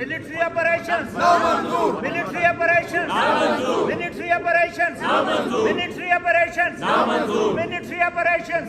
Military operations, military operations, military operations, military operations, military operations.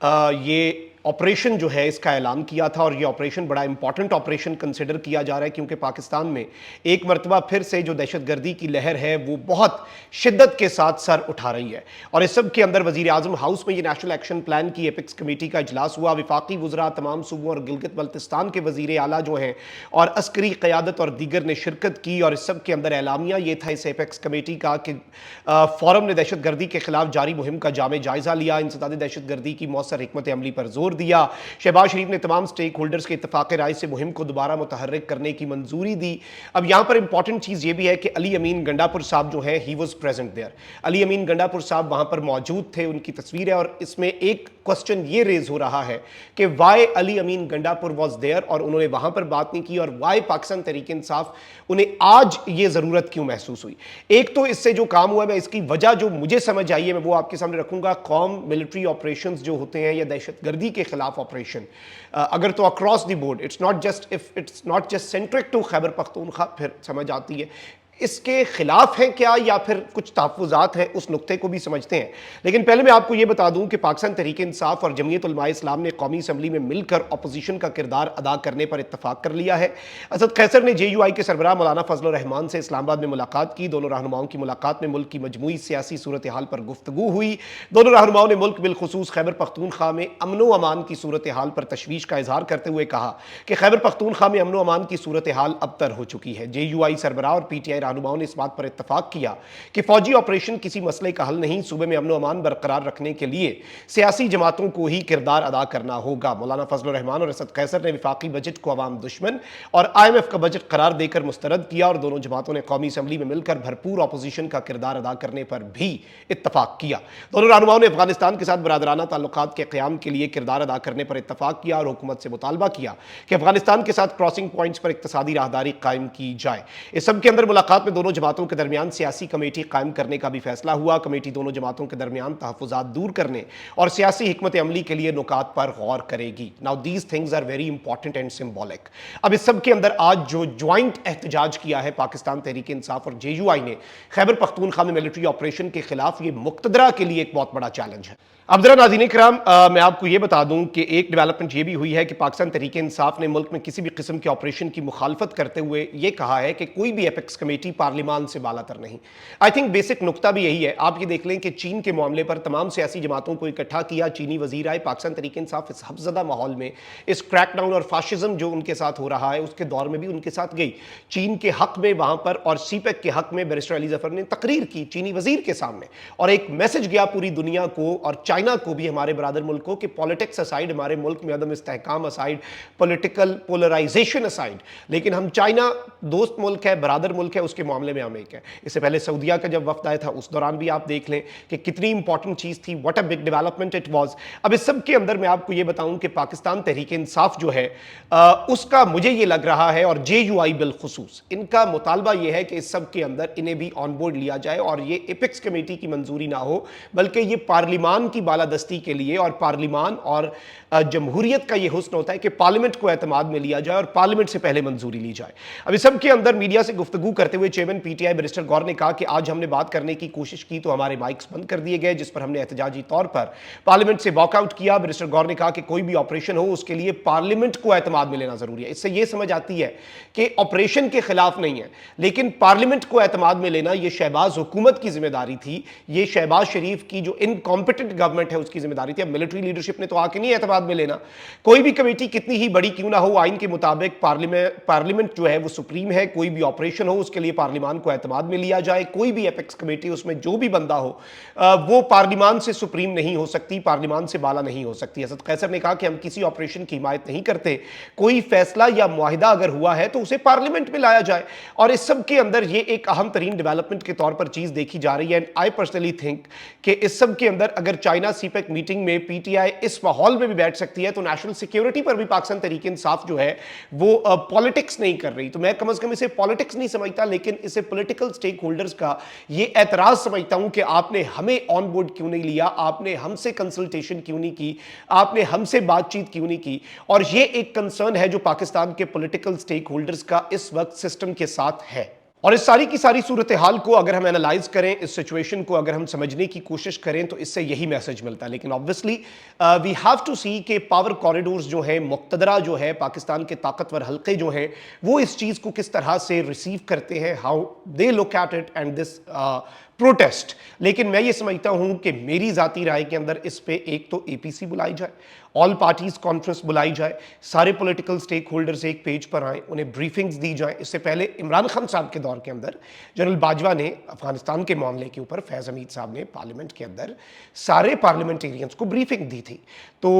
یہ operation جو ہے اس کا اعلان کیا تھا، اور یہ آپریشن بڑا امپورٹنٹ آپریشن کنسیڈر کیا جا رہا ہے کیونکہ پاکستان میں ایک مرتبہ پھر سے جو دہشت گردی کی لہر ہے وہ بہت شدت کے ساتھ سر اٹھا رہی ہے، اور اس سب کے اندر وزیر اعظم ہاؤس میں یہ نیشنل ایکشن پلان کی ایپکس کمیٹی کا اجلاس ہوا۔ وفاقی وزراء تمام صوبوں اور گلگت بلتستان کے وزیر اعلیٰ جو ہیں اور عسکری قیادت اور دیگر نے شرکت کی، اور اس سب کے اندر اعلامیہ یہ تھا اس ایپکس کمیٹی کا کہ فورم نے دہشت گردی کے خلاف جاری مہم کا جامع جائزہ لیا، انسداد دہشت گردی کی مؤثر حکمت عملی پر زور دیا۔ شہباز شریف نے تمام سٹیک ہولڈرز کے اتفاق رائے سے مہم کو دوبارہ متحرک کرنے کی منظوری دی۔ اب یہاں پر امپورٹنٹ چیز یہ بھی ہے کہ علی امین گنڈاپور صاحب جو ہیں ہی واز پریزنٹ دیئر، علی امین گنڈاپور صاحب وہاں پر موجود تھے، ان کی تصویر ہے، اور اس میں ایک کوسچن یہ ریز ہو رہا ہے کہ why Ali Amin Gandapur was there, اور انہوں نے وہاں پر بات نہیں کی، اور وائی پاکستان تحریک انصاف انہیں آج یہ ضرورت کیوں محسوس ہوئی۔ ایک تو اس سے جو کام ہوا ہے، میں اس کی وجہ جو مجھے سمجھ آئی ہے میں وہ آپ کے سامنے رکھوں گا۔ قوم ملٹری آپریشنز جو ہوتے ہیں یا دہشت گردی کے خلاف آپریشن، اگر تو across the board, it's not just centric to Khyber Pakhtunkhwa, پھر سمجھ آتی ہے اس کے خلاف ہیں کیا یا پھر کچھ تحفظات ہیں، اس نقطے کو بھی سمجھتے ہیں۔ لیکن پہلے میں آپ کو یہ بتا دوں کہ پاکستان تحریک انصاف اور جمعیت علماء اسلام نے قومی اسمبلی میں مل کر اپوزیشن کا کردار ادا کرنے پر اتفاق کر لیا ہے۔ اسد قیصر نے JUI کے سربراہ مولانا فضل الرحمان سے اسلام آباد میں ملاقات کی۔ دونوں رہنماؤں کی ملاقات میں ملک کی مجموعی سیاسی صورتحال پر گفتگو ہوئی۔ دونوں رہنماؤں نے ملک بالخصوص خیبر پختونخوا میں امن و امان کی صورتحال پر تشویش کا اظہار کرتے ہوئے کہا کہ خیبر پختونخوا میں امن و امان کی صورتحال ابتر ہو چکی ہے۔ JUI سربراہ اور PTI رہنماؤں نے اس بات پر اتفاق کیا کہ فوجی آپریشن کسی مسئلے کا حل نہیں، صوبے میں امن و امان برقرار رکھنے کے لیے سیاسی جماعتوں کو ہی کردار ادا کرنا ہوگا۔ مولانا فضل الرحمان اور اسد قیصر نے وفاقی بجٹ کو عوام دشمن اور IMF کا بجٹ قرار دے کر مسترد کیا، اور دونوں جماعتوں نے قومی اسمبلی میں مل کر بھرپور اپوزیشن کا کردار ادا کرنے پر بھی اتفاق کیا۔ دونوں رہنماؤں نے افغانستان کے ساتھ برادرانہ تعلقات کے قیام کے لیے کردار ادا کرنے پر اتفاق کیا اور حکومت سے مطالبہ کیا کہ افغانستان کے ساتھ کراسنگ پوائنٹس پر اقتصادی راہداری قائم کی جائے۔ اس سب کے اندر ملاقات میں دونوں جماعتوں کے درمیان سیاسی کمیٹی قائم کرنے کا بھی فیصلہ ہوا۔ کمیٹی دونوں جماعتوں کے درمیان تحفظات دور کرنے اور سیاسی حکمت عملی کے لیے نکات پر غور کرے گی۔ Now these things are very important and symbolic۔ اب اس سب کے اندر آج جو جوائنٹ احتجاج کیا ہے پاکستان تحریک انصاف اور JUI نے خیبر پختونخوا میں ملٹری آپریشن کے خلاف، یہ مقتدرہ کے لیے ایک بہت بڑا چیلنج ہے۔ اب ذرا ناظرین کرام، میں آپ کو یہ بتا دوں کہ ایک ڈیولپمنٹ یہ بھی ہوئی ہے کہ پاکستان تحریک انصاف نے ملک میں کسی بھی قسم کے آپریشن کی مخالفت کرتے ہوئے یہ کہا ہے کہ کوئی بھی ایپکس کمیٹی پارلیمان سے بالا تر نہیں۔ آئی تھنک بیسک نقطہ بھی یہی ہے۔ آپ یہ دیکھ لیں کہ چین کے معاملے پر تمام سیاسی جماعتوں کو اکٹھا کیا، چینی وزیر آئے، پاکستان تحریک انصاف اس حفظدہ ماحول میں، اس کریک ڈاؤن اور فاشزم جو ان کے ساتھ ہو رہا ہے اس کے دور میں بھی ان کے ساتھ گئی، چین کے حق میں وہاں پر، اور CPEC کے حق میں بیرسٹر علی ظفر نے تقریر کی چینی وزیر کے سامنے، اور ایک میسج گیا پوری دنیا کو اور چائنا کو بھی، ہمارے برادر ملک کو، کہ پولیٹکس اسائیڈ، ہمارے ملک میں عدم استحکام اسائیڈ، پولیٹیکل پولرائزیشن اسائیڈ، لیکن ہم چائنا دوست ملک ہے، برادر ملک ہے، اس کے معاملے میں ہم ایک ہے۔ اس سے پہلے سعودیہ کا جب وفد آیا تھا اس دوران بھی آپ دیکھ لیں کہ کتنی امپورٹنٹ چیز تھی، what a big development it was. اب اس سب کے اندر میں آپ کو یہ بتاؤں کہ پاکستان تحریک انصاف جو ہے اس کا مجھے یہ لگ رہا ہے، اور JUI بالخصوص، ان کا مطالبہ یہ ہے کہ اس سب کے اندر انہیں بھی آن بورڈ لیا جائے اور یہ ایپکس کمیٹی کی منظوری نہ ہو، بلکہ یہ پارلیمان کی بالادستی کے لیے، اور پارلیمان اور جمہوریت کا یہ حسن ہوتا ہے کہ پارلیمنٹ کو اعتماد میں لیا جائے اور پارلیمنٹ سے پہلے منظوری لی جائے۔ اب اس سب کے اندر میڈیا سے گفتگو کرتے ہوئے چیئرمین PTI بیرسٹر گور نے کہا کہ آج ہم نے بات کرنے کی کوشش کی تو ہمارے مائکس بند کر دیے گئے، جس پر ہم نے احتجاجی طور پر پارلیمنٹ سے واک آؤٹ کیا۔ بیرسٹر گور نے کہا کہ کوئی بھی آپریشن ہو اس کے لیے پارلیمنٹ کو اعتماد میں لینا ضروری ہے۔ اس سے یہ سمجھ آتی ہے کہ آپریشن کے خلاف نہیں ہے، لیکن پارلیمنٹ کو اعتماد میں لینا یہ شہباز حکومت کی ذمہ داری تھی، یہ شہباز شریف کی جو انکمپیٹنٹ گورنمنٹ ہے اس کی ذمہ داری تھی۔ اب ملٹری لیڈرشپ نے تو آ کے نہیں اعتماد میں لینا، کوئی بھی کمیٹی کتنی ہی بڑی کیوں نہ ہو، آئین کے مطابق پارلیمنٹ جو ہے وہ سپریم ہے، کوئی بھی آپریشن ہو اس کے لیے پارلیمان کو اعتماد میں لیا جائے۔ کوئی بھی ایپکس کمیٹی اس میں جو بھی بندہ ہو وہ پارلیمان سے سپریم نہیں ہو سکتی، پارلیمان سے بالا نہیں ہو سکتی۔ اسد قیصر نے کہا کہ ہم کسی آپریشن کی حمایت نہیں کرتے، کوئی فیصلہ یا معاہدہ اگر ہوا ہے تو اسے پارلیمنٹ میں لایا جائے، اور اس سب کے اندر یہ ایک اہم ترین ڈیولپمنٹ کے طور پر چیز دیکھی جا رہی ہے۔ آئی پرسنلی تھنک کہ اس سب کے اندر اگر چائنا CPEC میٹنگ میں PTI اس ماحول میں بھی بیٹھ سکتی ہے تو نیشنل سیکیورٹی پر بھی پاکستان تحریک انصاف جو ہے وہ پالیٹکس نہیں کر رہی۔ تو میں کم از کم اسے پالیٹکس نہیں سمجھتا، لیکن اسے پولیٹیکل سٹیک ہولڈرز کا یہ اعتراض سمجھتا ہوں کہ آپ نے ہمیں آن بورڈ کیوں نہیں لیا، آپ نے ہم سے کنسلٹیشن کیوں نہیں کی، آپ نے ہم سے بات چیت کیوں نہیں کی، اور یہ ایک کنسرن ہے جو پاکستان کے پولیٹیکل سٹیک ہولڈرز کا اس وقت سسٹم کے ساتھ ہے۔ اور اس ساری کی ساری صورتحال کو اگر ہم انالائز کریں، اس سچویشن کو اگر ہم سمجھنے کی کوشش کریں تو اس سے یہی میسج ملتا ہے. لیکن obviously وی ہیو ٹو سی کہ پاور کوریڈورز جو ہیں، مقتدرہ جو ہے، پاکستان کے طاقتور حلقے جو ہیں، وہ اس چیز کو کس طرح سے ریسیو کرتے ہیں، how they look at it and this protest. لیکن میں یہ سمجھتا ہوں کہ میری ذاتی رائے کے اندر اس پہ ایک تو اے پی سی بلائی جائے، آل پارٹیز کانفرنس بلائی جائے، سارے پولیٹیکل سٹیک ہولڈرز ایک پیج پر آئیں، انہیں بریفنگز دی جائیں. اس سے پہلے عمران خان صاحب کے دور کے اندر جنرل باجوہ نے افغانستان کے معاملے کے اوپر، فیض حمید صاحب نے پارلیمنٹ کے اندر سارے پارلیمنٹیرینز کو بریفنگ دی تھی. تو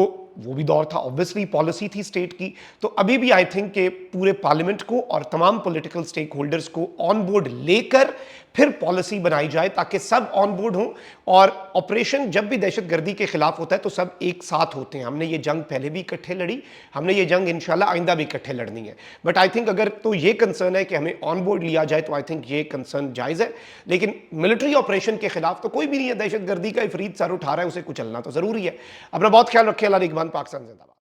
وہ بھی دور تھا، obviously پالیسی تھی اسٹیٹ کی. تو ابھی بھی آئی تھنک کہ پورے پارلیمنٹ کو اور تمام پولیٹیکل سٹیک ہولڈرز کو آن بورڈ لے کر پھر پالیسی بنائی جائے تاکہ سب آن بورڈ ہوں. اور آپریشن جب بھی دہشت گردی کے خلاف ہوتا ہے تو سب ایک ساتھ ہوتے ہیں. ہم نے یہ جنگ پہلے بھی اکٹھے لڑی، ہم نے یہ جنگ انشاءاللہ آئندہ بھی اکٹھے لڑنی ہے. بٹ آئی تھنک اگر تو یہ کنسرن ہے کہ ہمیں آن بورڈ لیا جائے تو آئی تھنک یہ کنسرن جائز ہے. لیکن ملٹری آپریشن کے خلاف تو کوئی بھی نہیں ہے. دہشت گردی کا افریت سر اٹھا رہا ہے، اسے کچلنا تو ضروری ہے. اپنا بہت خیال رکھیں. اللہ نگہبان. پاکستان زندہ باد.